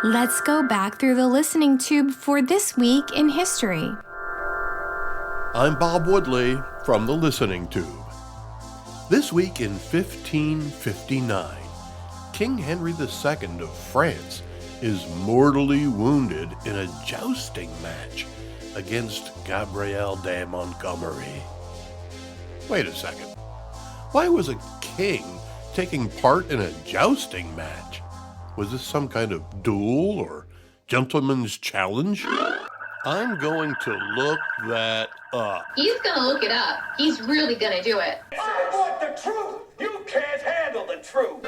Let's go back through the listening tube for this week in history. I'm Bob Woodley from the Listening Tube. This week in 1559, King Henry II of France is mortally wounded in a jousting match against Gabriel de Montgomery. Wait a second. Why was a king taking part in a jousting match? Was this some kind of duel or gentleman's challenge? I'm going to look that up. He's gonna look it up. He's really gonna do it. I want the truth! You can't handle the truth!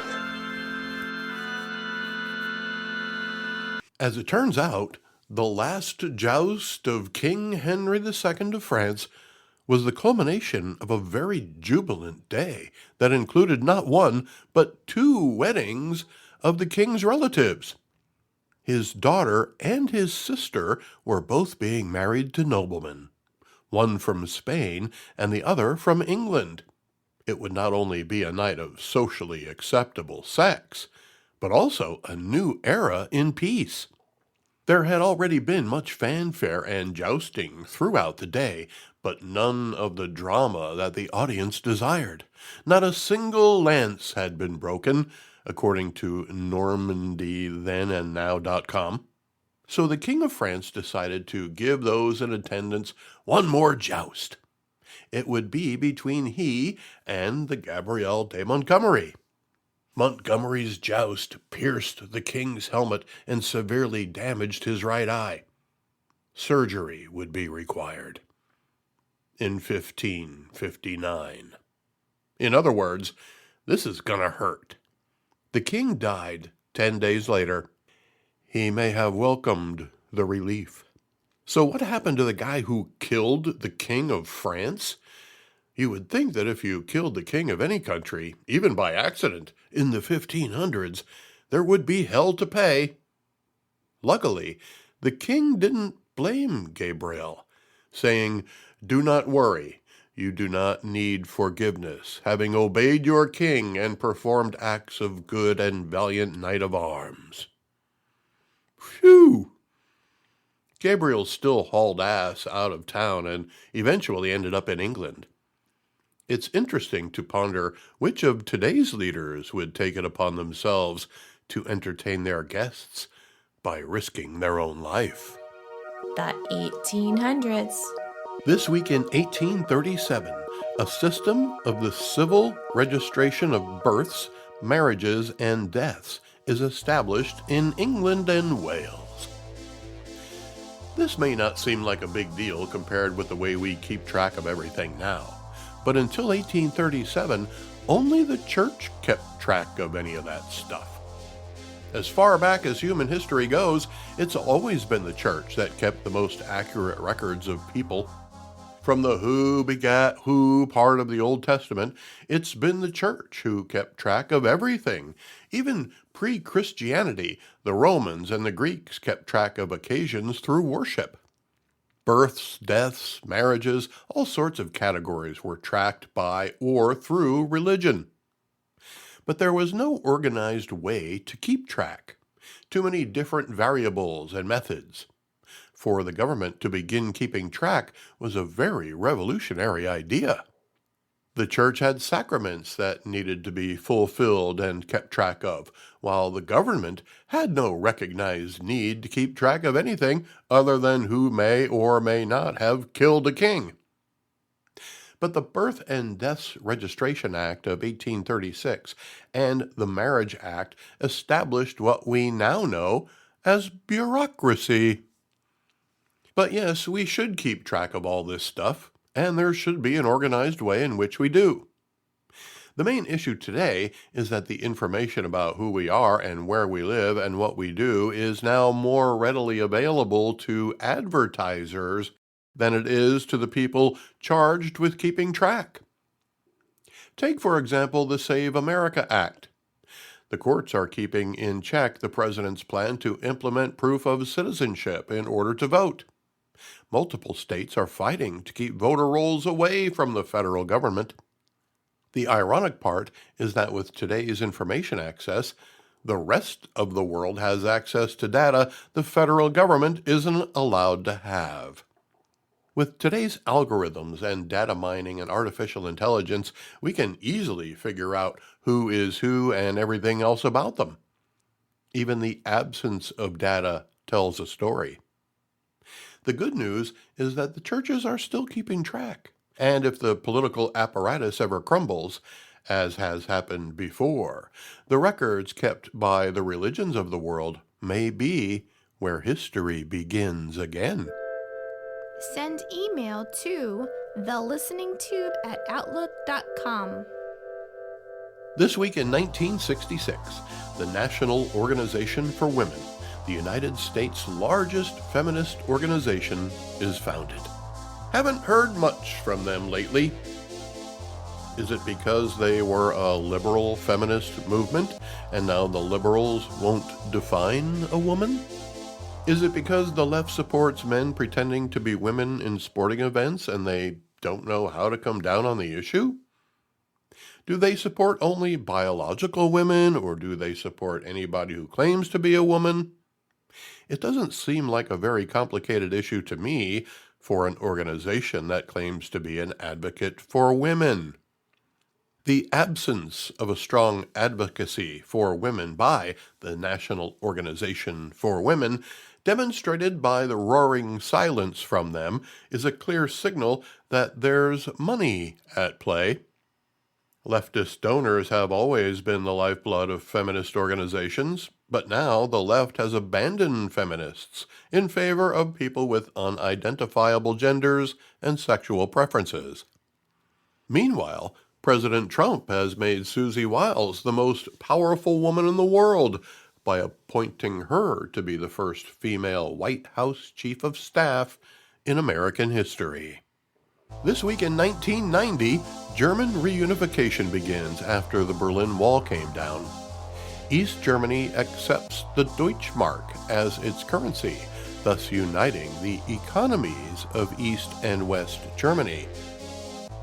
As it turns out, the last joust of King Henry II of France was the culmination of a very jubilant day that included not one, but two weddings of the king's relatives. His daughter and his sister were both being married to noblemen, one from Spain and the other from England. It would not only be a night of socially acceptable sex, but also a new era in peace. There had already been much fanfare and jousting throughout the day, but none of the drama that the audience desired. Not a single lance had been broken, according to NormandyThenAndNow.com. So the King of France decided to give those in attendance one more joust. It would be between he and the Gabriel de Montgomery. Montgomery's joust pierced the king's helmet and severely damaged his right eye. Surgery would be required. In 1559. In other words, this is gonna hurt. The king died 10 days later. He may have welcomed the relief. So what happened to the guy who killed the king of France? You would think that if you killed the king of any country, even by accident, in the 1500s, there would be hell to pay. Luckily, the king didn't blame Gabriel, saying, "Do not worry, you do not need forgiveness, having obeyed your king and performed acts of good and valiant knight of arms." Phew! Gabriel still hauled ass out of town and eventually ended up in England. It's interesting to ponder which of today's leaders would take it upon themselves to entertain their guests by risking their own life. The 1800s. This week in 1837, a system of the civil registration of births, marriages, and deaths is established in England and Wales. This may not seem like a big deal compared with the way we keep track of everything now. But until 1837, only the church kept track of any of that stuff. As far back as human history goes, it's always been the church that kept the most accurate records of people. From the who begat who part of the Old Testament, it's been the church who kept track of everything. Even pre-Christianity, the Romans and the Greeks kept track of occasions through worship. Births, deaths, marriages, all sorts of categories were tracked by or through religion. But there was no organized way to keep track. Too many different variables and methods. For the government to begin keeping track was a very revolutionary idea. The church had sacraments that needed to be fulfilled and kept track of, while the government had no recognized need to keep track of anything other than who may or may not have killed a king. But the Birth and Deaths Registration Act of 1836 and the Marriage Act established what we now know as bureaucracy. But yes, we should keep track of all this stuff, and there should be an organized way in which we do. The main issue today is that the information about who we are and where we live and what we do is now more readily available to advertisers than it is to the people charged with keeping track. Take, for example, the Save America Act. The courts are keeping in check the president's plan to implement proof of citizenship in order to vote. Multiple states are fighting to keep voter rolls away from the federal government. The ironic part is that with today's information access, The rest of the world has access to data the federal government isn't allowed to have. With today's algorithms and data mining and artificial intelligence, we can easily figure out who is who and everything else about them. Even the absence of data tells a story. The good news is that the churches are still keeping track. And if the political apparatus ever crumbles, as has happened before, the records kept by the religions of the world may be where history begins again. Send email to thelisteningtube@outlook.com. This week in 1966, the National Organization for Women, the United States' largest feminist organization, is founded. Haven't heard much from them lately. Is it because they were a liberal feminist movement and now the liberals won't define a woman? Is it because the left supports men pretending to be women in sporting events and they don't know how to come down on the issue? Do they support only biological women, or do they support anybody who claims to be a woman? It doesn't seem like a very complicated issue to me for an organization that claims to be an advocate for women. The absence of a strong advocacy for women by the National Organization for Women, demonstrated by the roaring silence from them, is a clear signal that there's money at play. Leftist donors have always been the lifeblood of feminist organizations, but now the left has abandoned feminists in favor of people with unidentifiable genders and sexual preferences. Meanwhile, President Trump has made Susie Wiles the most powerful woman in the world by appointing her to be the first female White House Chief of Staff in American history. This week in 1990, German reunification begins after the Berlin Wall came down. East Germany accepts the Deutschmark as its currency, thus uniting the economies of East and West Germany.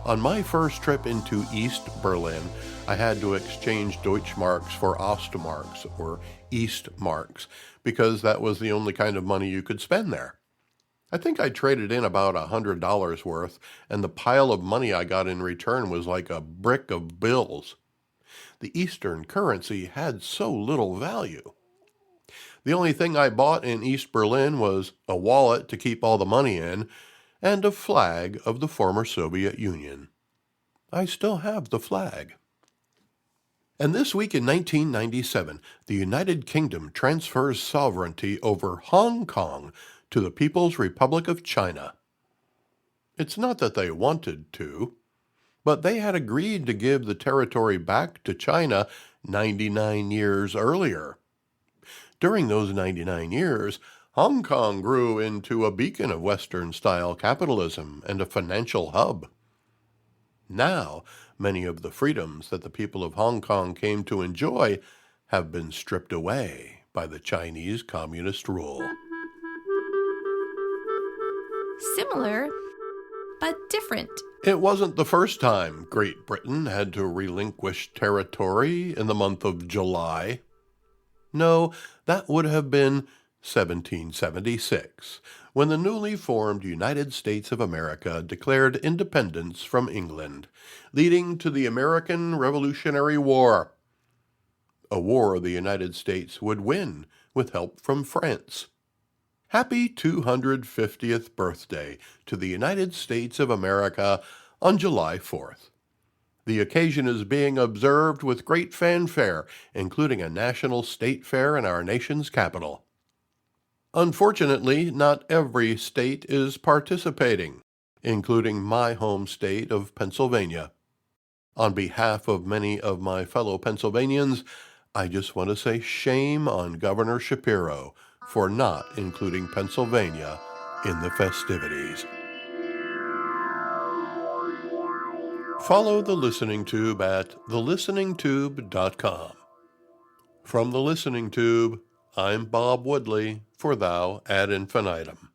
On my first trip into East Berlin, I had to exchange Deutschmarks for Ostmarks, or Eastmarks, because that was the only kind of money you could spend there. I think I traded in about $100 worth, and the pile of money I got in return was like a brick of bills. The Eastern currency had so little value. The only thing I bought in East Berlin was a wallet to keep all the money in, and a flag of the former Soviet Union. I still have the flag. And this week in 1997, the United Kingdom transfers sovereignty over Hong Kong to the People's Republic of China. It's not that they wanted to, but they had agreed to give the territory back to China 99 years earlier. During those 99 years, Hong Kong grew into a beacon of Western-style capitalism and a financial hub. Now, many of the freedoms that the people of Hong Kong came to enjoy have been stripped away by the Chinese communist rule. Similar, but different. It wasn't the first time Great Britain had to relinquish territory in the month of July. No, that would have been 1776, when the newly formed United States of America declared independence from England, leading to the American Revolutionary War. A war the United States would win with help from France. Happy 250th birthday to the United States of America on July 4th. The occasion is being observed with great fanfare, including a national state fair in our nation's capital. Unfortunately, not every state is participating, including my home state of Pennsylvania. On behalf of many of my fellow Pennsylvanians, I just want to say shame on Governor Shapiro for not including Pennsylvania in the festivities. Follow The Listening Tube at thelisteningtube.com. From The Listening Tube, I'm Bob Woodley for Thou Ad Infinitum.